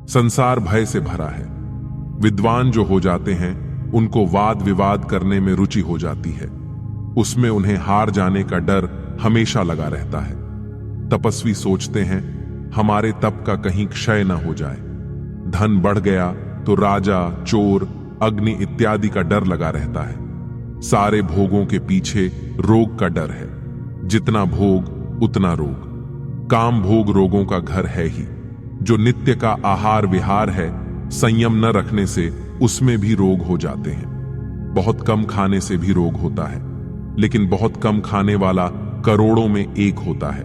संसार भय से भरा है। विद्वान जो हो जाते हैं उनको वाद विवाद करने में रुचि हो जाती है। उसमें उन्हें हार जाने का डर हमेशा लगा रहता है। तपस्वी सोचते हैं हमारे तप का कहीं क्षय न हो जाए। धन बढ़ गया तो राजा, चोर, अग्नि इत्यादि का डर लगा रहता है। सारे भोगों के पीछे रोग का डर है। जितना भोग उतना रोग। काम भोग रोगों का घर है ही। जो नित्य का आहार विहार है, संयम न रखने से उसमें भी रोग हो जाते हैं। बहुत कम खाने से भी रोग होता है, लेकिन बहुत कम खाने वाला करोड़ों में एक होता है।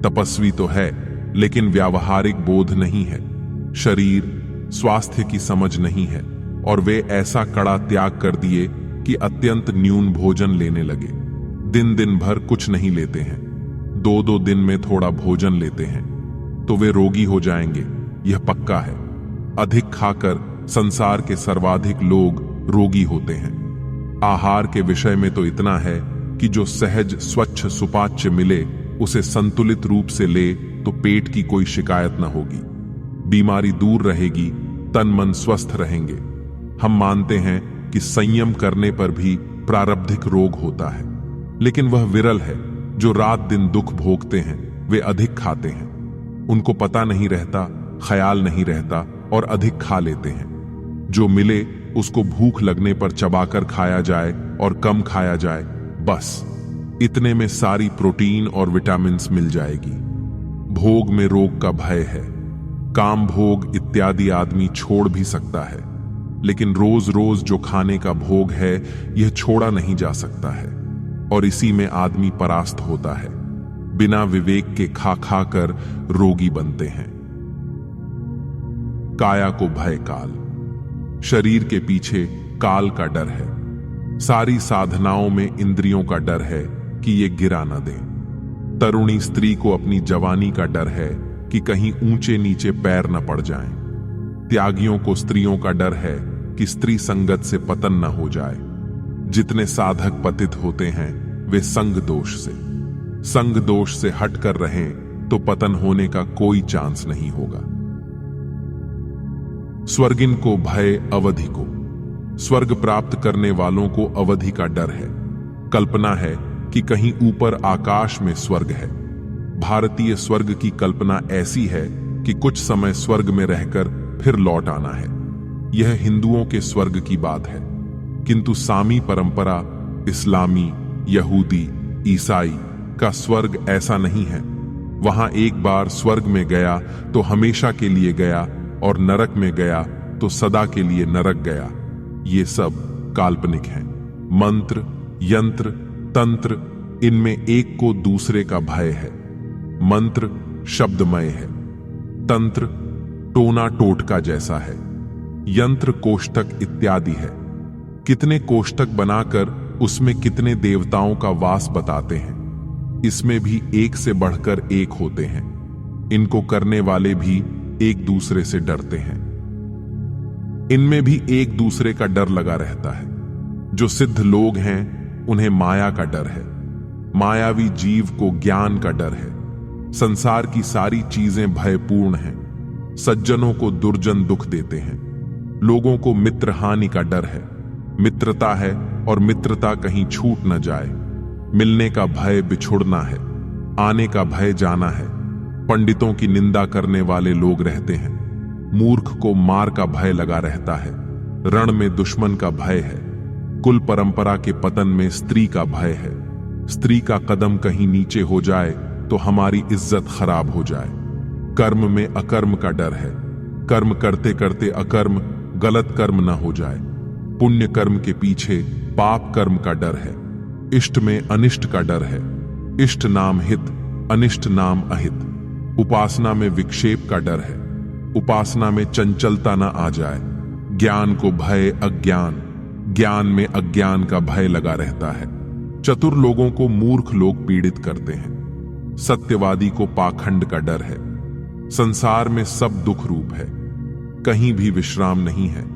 तपस्वी तो है, लेकिन व्यावहारिक बोध नहीं है। शरीर स्वास्थ्य की समझ नहीं है और वे ऐसा कड़ा त्याग कर दिए कि अत्यंत न्यून भोजन लेने लगे। दिन दिन भर कुछ नहीं लेते हैं, दो दो दिन में थोड़ा भोजन लेते हैं, तो वे रोगी हो जाएंगे, यह पक्का है। अधिक खाकर संसार के सर्वाधिक लोग रोगी होते हैं। आहार के विषय में तो इतना है कि जो सहज स्वच्छ सुपाच्य मिले उसे संतुलित रूप से ले तो पेट की कोई शिकायत न होगी, बीमारी दूर रहेगी, तन मन स्वस्थ रहेंगे। हम मानते हैं कि संयम करने पर भी प्रारब्धिक रोग होता है, लेकिन वह विरल है। जो रात दिन दुख भोगते हैं वे अधिक खाते हैं। उनको पता नहीं रहता, ख्याल नहीं रहता और अधिक खा लेते हैं। जो मिले उसको भूख लगने पर चबाकर खाया जाए और कम खाया जाए, बस इतने में सारी प्रोटीन और विटामिन्स मिल जाएगी। भोग में रोग का भय है। काम भोग इत्यादि आदमी छोड़ भी सकता है, लेकिन रोज रोज जो खाने का भोग है यह छोड़ा नहीं जा सकता है और इसी में आदमी परास्त होता है। बिना विवेक के खा खा कर रोगी बनते हैं। काया को भय काल। शरीर के पीछे काल का डर है। सारी साधनाओं में इंद्रियों का डर है कि ये गिरा न दें। तरुणी स्त्री को अपनी जवानी का डर है कि कहीं ऊंचे नीचे पैर न पड़ जाएं। त्यागियों को स्त्रियों का डर है कि स्त्री संगत से पतन न हो जाए। जितने साधक पतित होते हैं वे संग दोष से हटकर रहें तो पतन होने का कोई चांस नहीं होगा। स्वर्गिन को भय अवधि को। स्वर्ग प्राप्त करने वालों को अवधि का डर है। कल्पना है कि कहीं ऊपर आकाश में स्वर्ग है। भारतीय स्वर्ग की कल्पना ऐसी है कि कुछ समय स्वर्ग में रहकर फिर लौट आना है। यह हिंदुओं के स्वर्ग की बात है, किंतु सामी परंपरा, इस्लामी, यहूदी, ईसाई का स्वर्ग ऐसा नहीं है। वहां एक बार स्वर्ग में गया तो हमेशा के लिए गया और नरक में गया तो सदा के लिए नरक गया। ये सब काल्पनिक हैं। मंत्र, यंत्र, तंत्र, इनमें एक को दूसरे का भय है। मंत्र शब्दमय है, तंत्र टोना टोटका जैसा है, यंत्र कोष्टक इत्यादि है। कितने कोष्टक बनाकर उसमें कितने देवताओं का वास बताते हैं। इसमें भी एक से बढ़कर एक होते हैं। इनको करने वाले भी एक दूसरे से डरते हैं। इनमें भी एक दूसरे का डर लगा रहता है। जो सिद्ध लोग हैं उन्हें माया का डर है। मायावी जीव को ज्ञान का डर है। संसार की सारी चीजें भयपूर्ण हैं। सज्जनों को दुर्जन दुख देते हैं। लोगों को मित्र हानि का डर है। मित्रता है और मित्रता कहीं छूट न जाए। मिलने का भय बिछुड़ना है। आने का भय जाना है। पंडितों की निंदा करने वाले लोग रहते हैं। मूर्ख को मार का भय लगा रहता है। रण में दुश्मन का भय है। कुल परंपरा के पतन में स्त्री का भय है। स्त्री का कदम कहीं नीचे हो जाए तो हमारी इज्जत खराब हो जाए। कर्म में अकर्म का डर है। कर्म करते करते अकर्म, गलत कर्म न हो जाए। पुण्य कर्म के पीछे पाप कर्म का डर है। इष्ट में अनिष्ट का डर है। इष्ट नाम हित, अनिष्ट नाम अहित। उपासना में विक्षेप का डर है। उपासना में चंचलता न आ जाए। ज्ञान को भय अज्ञान, ज्ञान में अज्ञान का भय लगा रहता है। चतुर लोगों को मूर्ख लोग पीड़ित करते हैं। सत्यवादी को पाखंड का डर है। संसार में सब दुख रूप है, कहीं भी विश्राम नहीं है।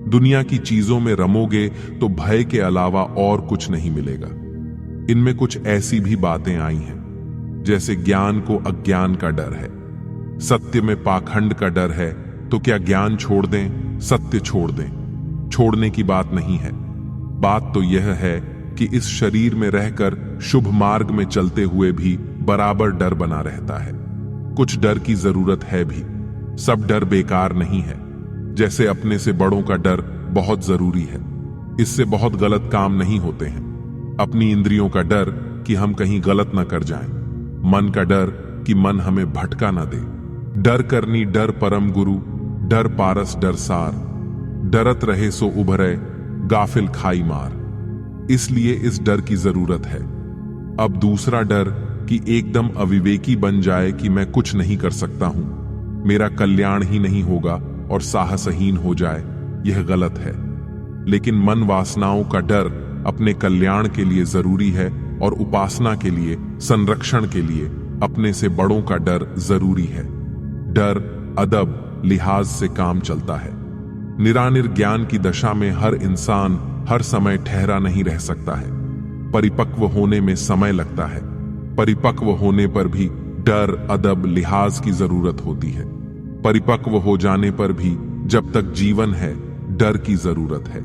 दुनिया की चीजों में रमोगे तो भय के अलावा और कुछ नहीं मिलेगा। इनमें कुछ ऐसी भी बातें आई हैं, जैसे ज्ञान को अज्ञान का डर है, सत्य में पाखंड का डर है, तो क्या ज्ञान छोड़ दें, सत्य छोड़ दें? छोड़ने की बात नहीं है। बात तो यह है कि इस शरीर में रहकर शुभ मार्ग में चलते हुए भी बराबर डर बना रहता है। कुछ डर की जरूरत है भी, सब डर बेकार नहीं है। जैसे अपने से बड़ों का डर बहुत जरूरी है, इससे बहुत गलत काम नहीं होते हैं। अपनी इंद्रियों का डर कि हम कहीं गलत ना कर जाएं, मन का डर कि मन हमें भटका ना दे। डर करनी डर परम गुरु, डर पारस डर सार, डरत रहे सो उभरे, गाफिल खाई मार। इसलिए इस डर की जरूरत है। अब दूसरा डर कि एकदम अविवेकी बन जाए कि मैं कुछ नहीं कर सकता हूं, मेरा कल्याण ही नहीं होगा और साहसहीन हो जाए, यह गलत है। लेकिन मन वासनाओं का डर अपने कल्याण के लिए जरूरी है और उपासना के लिए, संरक्षण के लिए अपने से बड़ों का डर जरूरी है। डर अदब लिहाज से काम चलता है। निरानिर ज्ञान की दशा में हर इंसान हर समय ठहरा नहीं रह सकता है। परिपक्व होने में समय लगता है। परिपक्व होने पर भी डर अदब लिहाज की जरूरत होती है। परिपक्व हो जाने पर भी जब तक जीवन है डर की जरूरत है।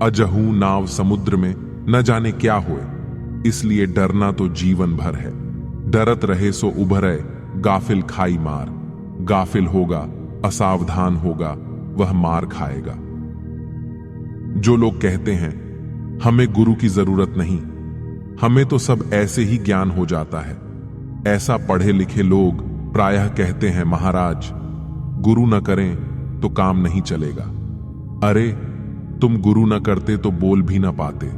अजहू नाव समुद्र में न जाने क्या होए, इसलिए डरना तो जीवन भर है। डरत रहे सो उभरे, गाफिल खाई मार। गाफिल होगा, असावधान होगा, वह मार खाएगा। जो लोग कहते हैं हमें गुरु की जरूरत नहीं, हमें तो सब ऐसे ही ज्ञान हो जाता है, ऐसा पढ़े लिखे लोग प्रायः कहते हैं महाराज गुरु न करें तो काम नहीं चलेगा। अरे तुम गुरु न करते तो बोल भी न पाते।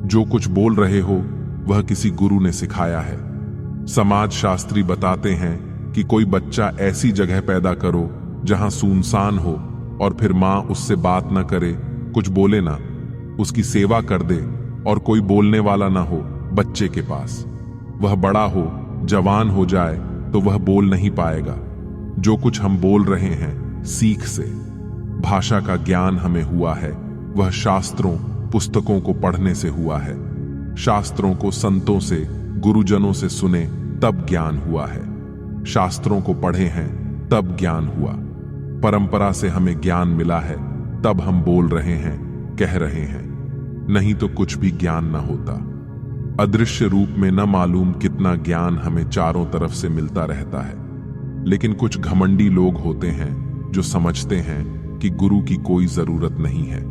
जो कुछ बोल रहे हो वह किसी गुरु ने सिखाया है। समाज शास्त्री बताते हैं कि कोई बच्चा ऐसी जगह पैदा करो जहां सुनसान हो और फिर मां उससे बात न करे, कुछ बोले ना, उसकी सेवा कर दे और कोई बोलने वाला ना हो बच्चे के पास। वह बड़ा हो, जवान हो जाए तो वह बोल नहीं पाएगा। जो कुछ हम बोल रहे हैं सीख से। भाषा का ज्ञान हमें हुआ है, वह शास्त्रों पुस्तकों को पढ़ने से हुआ है। शास्त्रों को संतों से, गुरुजनों से सुने तब ज्ञान हुआ है। शास्त्रों को पढ़े हैं तब ज्ञान हुआ। परंपरा से हमें ज्ञान मिला है तब हम बोल रहे हैं, कह रहे हैं, नहीं तो कुछ भी ज्ञान न होता। अदृश्य रूप में न मालूम कितना ज्ञान हमें चारों तरफ से मिलता रहता है। लेकिन कुछ घमंडी लोग होते हैं जो समझते हैं कि गुरु की कोई जरूरत नहीं है,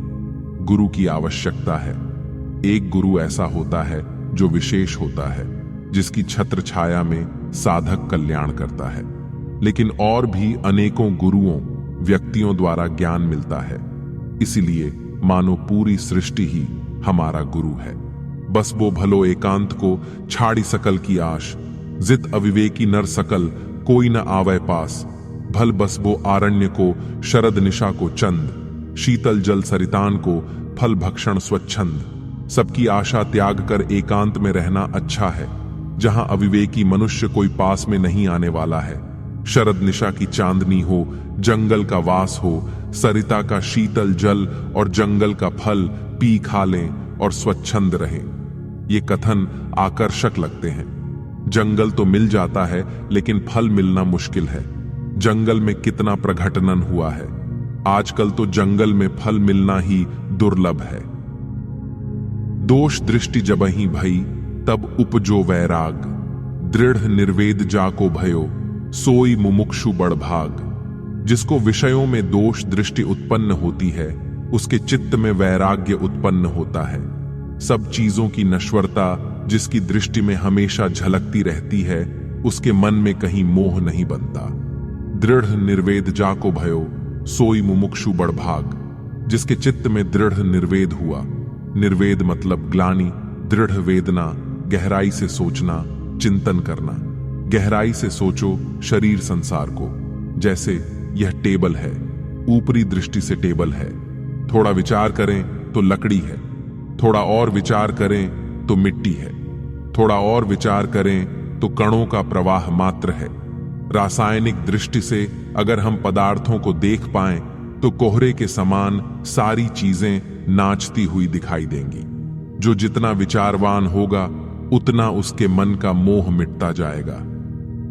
गुरु की आवश्यकता है। एक गुरु ऐसा होता है जो विशेष होता है, जिसकी छत्र छाया में साधक कल्याण करता है। लेकिन और भी अनेकों गुरुओं, व्यक्तियों द्वारा ज्ञान मिलता है। इसीलिए मानो पूरी सृष्टि ही हमारा गुरु है। बस वो भलो एकांत को छाड़ी सकल की आश, जित अविवेकी नर सकल कोई न आवे पास। भल बस वो आरण्य को शरद निशा को चंद, शीतल जल सरितान को फल भक्षण स्वच्छंद। सबकी आशा त्याग कर एकांत में रहना अच्छा है, जहां अविवेकी मनुष्य कोई पास में नहीं आने वाला है। शरद निशा की चांदनी हो, जंगल का वास हो, सरिता का शीतल जल और जंगल का फल पी खा लें और स्वच्छंद रहें। ये कथन आकर्षक लगते हैं। जंगल तो मिल जाता है लेकिन फल मिलना मुश्किल है। जंगल में कितना प्रघटनन हुआ है। आजकल तो जंगल में फल मिलना ही दुर्लभ है। दोष दृष्टि जबहि भई तब उपजो वैराग, दृढ़ निर्वेद जाको भयो सोई मुमुक्षु बड़ भाग। जिसको विषयों में दोष दृष्टि उत्पन्न होती है उसके चित्त में वैराग्य उत्पन्न होता है। सब चीजों की नश्वरता जिसकी दृष्टि में हमेशा झलकती रहती है, उसके मन में कहीं मोह नहीं बनता। दृढ़ निर्वेद जाको भयो सोई मुमुक्षु बड़ भाग। जिसके चित्त में दृढ़ निर्वेद हुआ, निर्वेद मतलब ग्लानि, दृढ़ वेदना, गहराई से सोचना, चिंतन करना। गहराई से सोचो शरीर संसार को, जैसे यह टेबल है, ऊपरी दृष्टि से टेबल है। थोड़ा विचार करें तो लकड़ी है, थोड़ा और विचार करें तो मिट्टी है, थोड़ा और विचार करें तो कणों का प्रवाह मात्र है। रासायनिक दृष्टि से अगर हम पदार्थों को देख पाएं तो कोहरे के समान सारी चीजें नाचती हुई दिखाई देंगी। जो जितना विचारवान होगा उतना उसके मन का मोह मिटता जाएगा।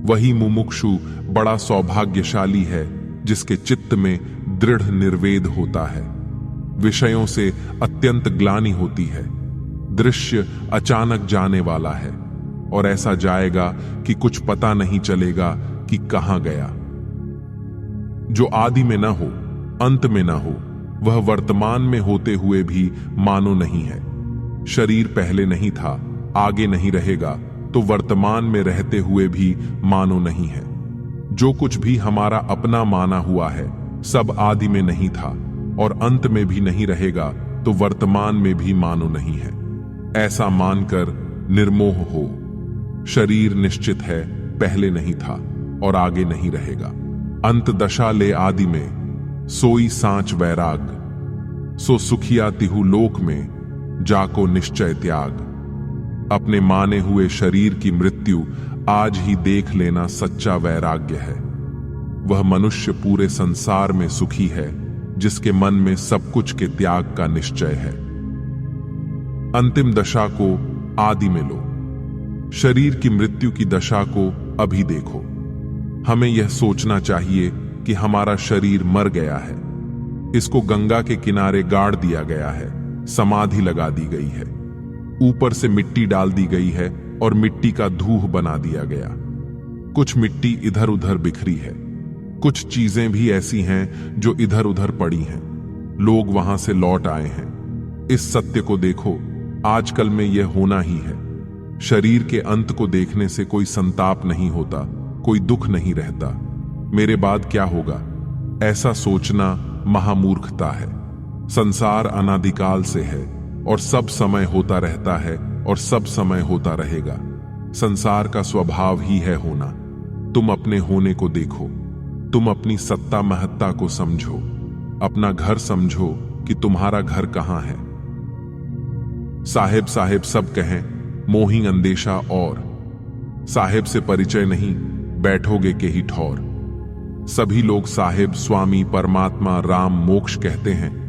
वही मुमुक्षु बड़ा सौभाग्यशाली है जिसके चित्त में दृढ़ निर्वेद होता है। विषयों से अत्यंत ग्लानि होती है। दृश्य अचानक जाने वाला है और ऐसा जाएगा कि कुछ पता नहीं चलेगा कि कहां गया। जो आदि में न हो, अंत में न हो, वह वर्तमान में होते हुए भी मानो नहीं है। शरीर पहले नहीं था, आगे नहीं रहेगा, तो वर्तमान में रहते हुए भी मानो नहीं है। जो कुछ भी हमारा अपना माना हुआ है, सब आदि में नहीं था और अंत में भी नहीं रहेगा, तो वर्तमान में भी मानो नहीं है। ऐसा मानकर निर्मोह हो। शरीर निश्चित है, पहले नहीं था और आगे नहीं रहेगा। अंत दशा ले आदि में, सोई सांच वैराग। सो सुखिया तिहु लोक में, जाको निश्चय त्याग। अपने माने हुए शरीर की मृत्यु आज ही देख लेना सच्चा वैराग्य है। वह मनुष्य पूरे संसार में सुखी है जिसके मन में सब कुछ के त्याग का निश्चय है। अंतिम दशा को आदि में लो। शरीर की मृत्यु की दशा को अभी देखो। हमें यह सोचना चाहिए कि हमारा शरीर मर गया है। इसको गंगा के किनारे गाड़ दिया गया है, समाधि लगा दी गई है, ऊपर से मिट्टी डाल दी गई है और मिट्टी का धूह बना दिया गया। कुछ मिट्टी इधर उधर बिखरी है, कुछ चीजें भी ऐसी हैं जो इधर उधर पड़ी हैं। लोग वहां से लौट आए हैं। इस सत्य को देखो, आजकल में यह होना ही है। शरीर के अंत को देखने से कोई संताप नहीं होता, कोई दुख नहीं रहता। मेरे बाद क्या होगा, ऐसा सोचना महामूर्खता है। संसार अनादिकाल से है और सब समय होता रहता है और सब समय होता रहेगा। संसार का स्वभाव ही है होना। तुम अपने होने को देखो, तुम अपनी सत्ता महत्ता को समझो, अपना घर समझो कि तुम्हारा घर कहां है। साहेब साहेब सब कहें, मोही अंदेशा और। साहेब से परिचय नहीं, बैठोगे के ही ठौर। सभी लोग साहेब, स्वामी, परमात्मा, राम, मोक्ष कहते हैं,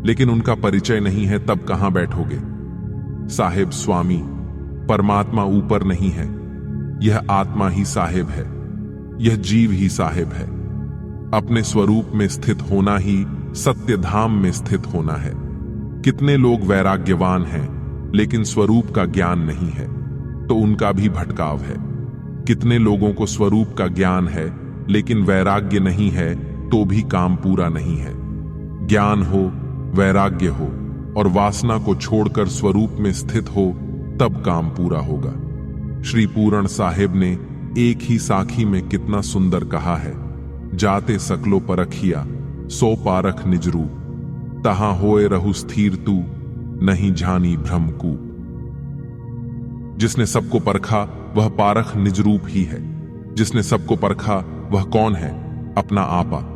लेकिन उनका परिचय नहीं है, तब कहां बैठोगे। साहेब, स्वामी, परमात्मा ऊपर नहीं है। यह आत्मा ही साहेब है, यह जीव ही साहेब है। अपने स्वरूप में स्थित होना ही सत्य धाम में स्थित होना है। कितने लोग वैराग्यवान हैं लेकिन स्वरूप का ज्ञान नहीं है, तो उनका भी भटकाव है। कितने लोगों को स्वरूप का ज्ञान है लेकिन वैराग्य नहीं है, तो भी काम पूरा नहीं है। ज्ञान हो, वैराग्य हो और वासना को छोड़कर स्वरूप में स्थित हो, तब काम पूरा होगा। श्री पूरण साहेब ने एक ही साखी में कितना सुंदर कहा है, जाते सकलो परखिया, सो पारख निज रूप। तहां होए रहु स्थिर तू, नहीं जानी भ्रमकूप। जिसने सबको परखा वह पारख निज रूप ही है। जिसने सबको परखा वह कौन है? अपना आपा।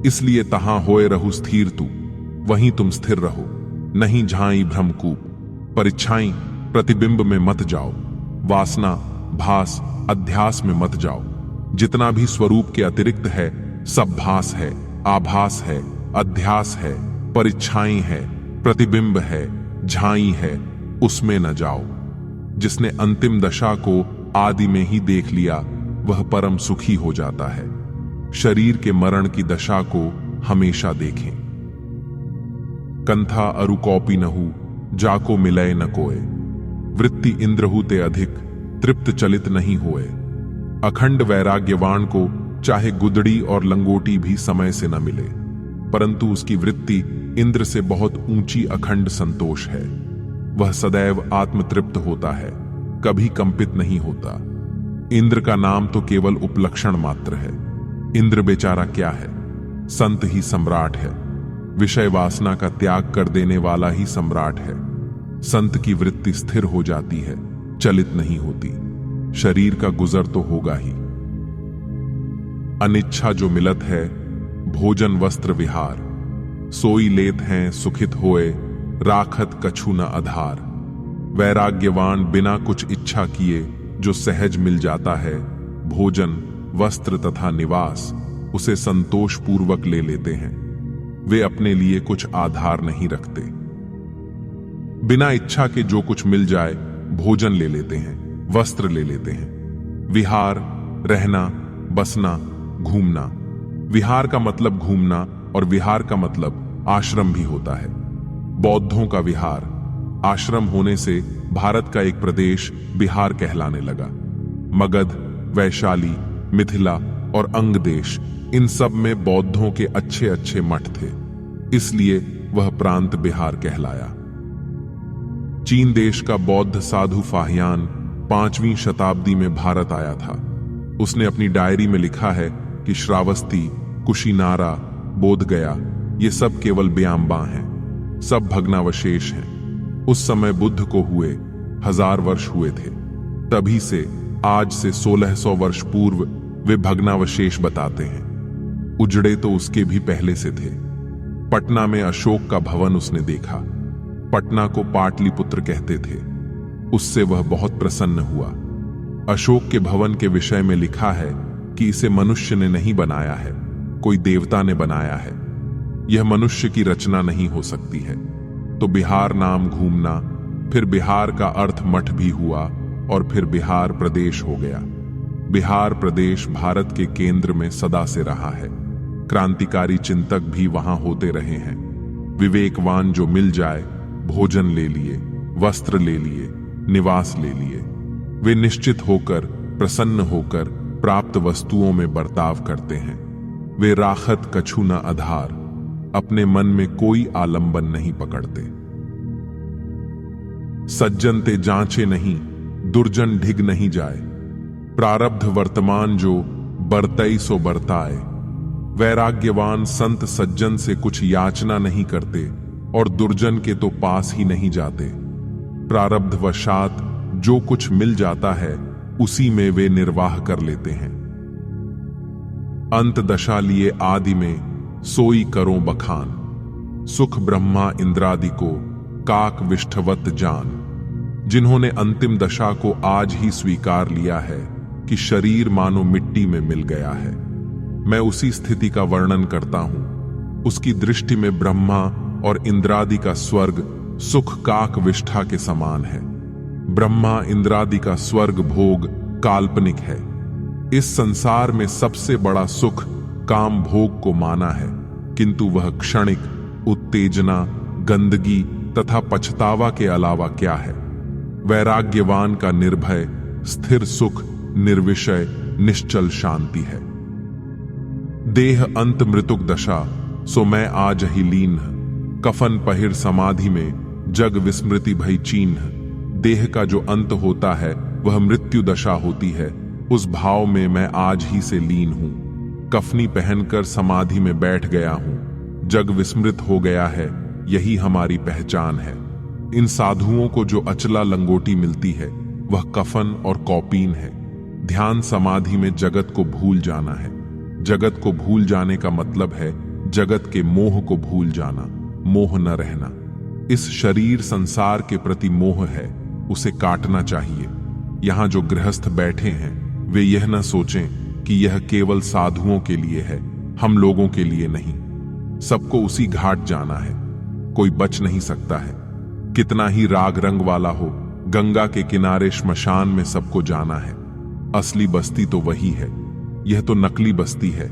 इसलिए तहां होए रहु स्थिर तू, वहीं तुम स्थिर रहो। नहीं झाई भ्रमकूप। परीक्षाएं प्रतिबिंब में मत जाओ, वासना भास अध्यास में मत जाओ। जितना भी स्वरूप के अतिरिक्त है सब भास है, आभास है, अध्यास है, परीक्षाएं है, प्रतिबिंब है, झाई है, उसमें न जाओ। जिसने अंतिम दशा को आदि में ही देख लिया वह परम सुखी हो जाता है। शरीर के मरण की दशा को हमेशा देखें। कंथा अरु कौपी नहु, जाको मिलय न कोय। वृत्ति इंद्रहु ते अधिक, तृप्त चलित नहीं होए। अखंड वैराग्यवान को चाहे गुदड़ी और लंगोटी भी समय से न मिले, परंतु उसकी वृत्ति इंद्र से बहुत ऊंची अखंड संतोष है। वह सदैव आत्मतृप्त होता है, कभी कंपित नहीं होता। इंद्र का नाम तो केवल उपलक्षण मात्र है। इंद्र बेचारा क्या है? संत ही सम्राट है। विषय वासना का त्याग कर देने वाला ही सम्राट है। संत की वृत्ति स्थिर हो जाती है, चलित नहीं होती। शरीर का गुजर तो होगा ही। अनिच्छा जो मिलत है, भोजन वस्त्र विहार। सोई लेत हैं सुखित होए, राखत कछु न आधार। वैराग्यवान बिना कुछ इच्छा किए जो सहज मिल जाता है, भोजन वस्त्र तथा निवास, उसे संतोष पूर्वक ले लेते हैं। वे अपने लिए कुछ आधार नहीं रखते। बिना इच्छा के जो कुछ मिल जाए, भोजन ले लेते हैं, वस्त्र ले लेते हैं। विहार, रहना, बसना, घूमना, विहार का मतलब घूमना और विहार का मतलब आश्रम भी होता है। बौद्धों का विहार आश्रम होने से भारत का एक प्रदेश बिहार कहलाने लगा। मगध, वैशाली, मिथिला और अंग देश, इन सब में बौद्धों के अच्छे अच्छे मठ थे, इसलिए वह प्रांत बिहार कहलाया। चीन देश का बौद्ध साधु फाहियान 5वीं शताब्दी में भारत आया था। उसने अपनी डायरी में लिखा है कि श्रावस्ती, कुशीनारा, बोधगया ये सब केवल ब्याम्बा हैं, सब भग्नावशेष हैं। उस समय बुद्ध को हुए 1000 वर्ष हुए थे, तभी से आज से 1600 वर्ष पूर्व वे भग्नावशेष बताते हैं। उजड़े तो उसके भी पहले से थे। पटना में अशोक का भवन उसने देखा। पटना को पाटलिपुत्र कहते थे। उससे वह बहुत प्रसन्न हुआ। अशोक के भवन के विषय में लिखा है कि इसे मनुष्य ने नहीं बनाया है, कोई देवता ने बनाया है। यह मनुष्य की रचना नहीं हो सकती है। तो बिहार नाम घूमना, फिर बिहार का अर्थ मठ भी हुआ और फिर बिहार प्रदेश हो गया। बिहार प्रदेश भारत के केंद्र में सदा से रहा है। क्रांतिकारी चिंतक भी वहां होते रहे हैं। विवेकवान जो मिल जाए, भोजन ले लिए, वस्त्र ले लिए, निवास ले लिए। वे निश्चित होकर, प्रसन्न होकर प्राप्त वस्तुओं में बर्ताव करते हैं। वे राखत कछु न आधार, अपने मन में कोई आलंबन नहीं पकड़ते। सज्जन ते जांचे नहीं, दुर्जन ढिग नहीं जाए। प्रारब्ध वर्तमान जो बरतई सो बरताए। वैराग्यवान संत सज्जन से कुछ याचना नहीं करते और दुर्जन के तो पास ही नहीं जाते। प्रारब्ध वशात जो कुछ मिल जाता है उसी में वे निर्वाह कर लेते हैं। अंत दशा लिए आदि में सोई करो बखान। सुख ब्रह्मा इंद्रादि को काक विष्ठवत जान। जिन्होंने अंतिम दशा को आज ही स्वीकार लिया है कि शरीर मानो मिट्टी में मिल गया है। मैं उसी स्थिति का वर्णन करता हूं। उसकी दृष्टि में ब्रह्मा और इंद्रादि का स्वर्ग सुख काक विष्ठा के समान है। ब्रह्मा इंद्रादि का स्वर्ग भोग काल्पनिक है। इस संसार में सबसे बड़ा सुख काम भोग को माना है, किंतु वह क्षणिक, उत्तेजना, गंदगी तथा पछतावा के अलावा क्या है। वैराग्यवान का निर्भय, स्थिर सुख, निर्विषय, निश्चल शांति है। देह अंत मृतुक दशा, सो मैं आज ही लीन। कफन पहिर समाधि में, जग विस्मृति भई चीन्ह। देह का जो अंत होता है वह मृत्यु दशा होती है। उस भाव में मैं आज ही से लीन हूं। कफनी पहनकर समाधि में बैठ गया हूं। जग विस्मृत हो गया है, यही हमारी पहचान है। इन साधुओं को जो अचला लंगोटी मिलती है वह कफन और कौपीन है। ध्यान समाधि में जगत को भूल जाना है। जगत को भूल जाने का मतलब है जगत के मोह को भूल जाना, मोह न रहना। इस शरीर संसार के प्रति मोह है, उसे काटना चाहिए। यहां जो गृहस्थ बैठे हैं वे यह न सोचें कि यह केवल साधुओं के लिए है, हम लोगों के लिए नहीं। सबको उसी घाट जाना है, कोई बच नहीं सकता है। कितना ही राग रंग वाला हो, गंगा के किनारे श्मशान में सबको जाना है। असली बस्ती तो वही है, यह तो नकली बस्ती है।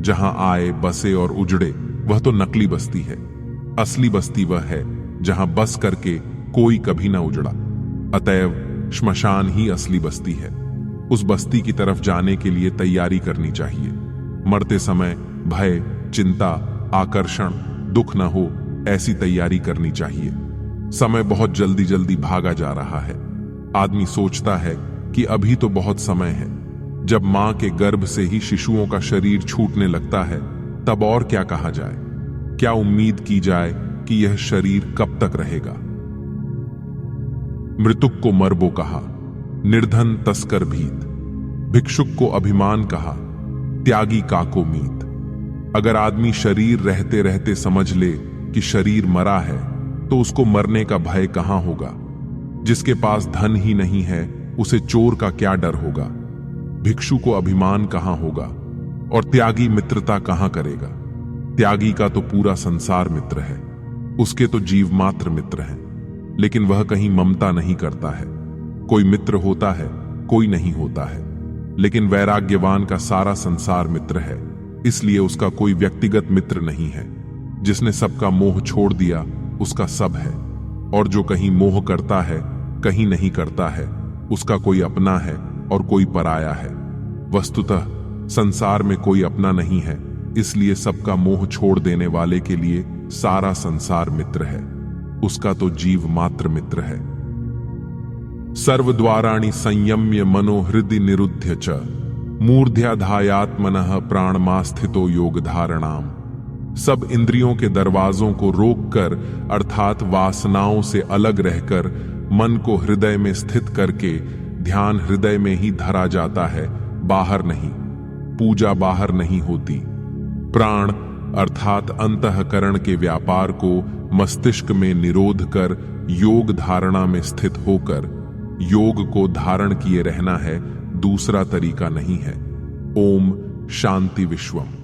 जहां आए, बसे और उजड़े वह तो नकली बस्ती है। असली बस्ती वह है जहां बस करके कोई कभी ना उजड़ा। अतएव श्मशान ही असली बस्ती है। उस बस्ती की तरफ जाने के लिए तैयारी करनी चाहिए। मरते समय भय, चिंता, आकर्षण, दुख न हो, ऐसी तैयारी करनी चाहिए। समय बहुत जल्दी जल्दी भागा जा रहा है। आदमी सोचता है कि अभी तो बहुत समय है। जब मां के गर्भ से ही शिशुओं का शरीर छूटने लगता है तब और क्या कहा जाए, क्या उम्मीद की जाए कि यह शरीर कब तक रहेगा। मृतुक को मरबो कहा, निर्धन तस्कर भीत। भिक्षुक को अभिमान कहा, त्यागी काको मीत। अगर आदमी शरीर रहते रहते समझ ले कि शरीर मरा है तो उसको मरने का भय कहां होगा। जिसके पास धन ही नहीं है उसे चोर का क्या डर होगा। भिक्षु को अभिमान कहां होगा और त्यागी मित्रता कहां करेगा। त्यागी का तो पूरा संसार मित्र है, उसके तो जीव मात्र मित्र हैं, लेकिन वह कहीं ममता नहीं करता है। कोई मित्र होता है, कोई नहीं होता है, लेकिन वैराग्यवान का सारा संसार मित्र है। इसलिए उसका कोई व्यक्तिगत मित्र नहीं है। जिसने सबका मोह छोड़ दिया उसका सब है, और जो कहीं मोह करता है कहीं नहीं करता है, उसका कोई अपना है और कोई पराया है। वस्तुतः संसार में कोई अपना नहीं है, इसलिए सबका मोह छोड़ देने वाले के लिए सारा संसार मित्र है। उसका तो जीव मात्र मित्र है। सर्वद्वाराणि संयम्य मनो हृदि निरुध्य च मूर्ध्याधायात्मनः प्राणमास्थितो योग धारणाम। सब इंद्रियों के दरवाजों को रोककर अर्थात वासनाओं से अलग रहकर मन को हृदय में स्थित करके ध्यान हृदय में ही धरा जाता है, बाहर नहीं। पूजा बाहर नहीं होती। प्राण अर्थात अंतःकरण के व्यापार को मस्तिष्क में निरोध कर योग धारणा में स्थित होकर योग को धारण किए रहना है, दूसरा तरीका नहीं है। ओम शांति विश्वम।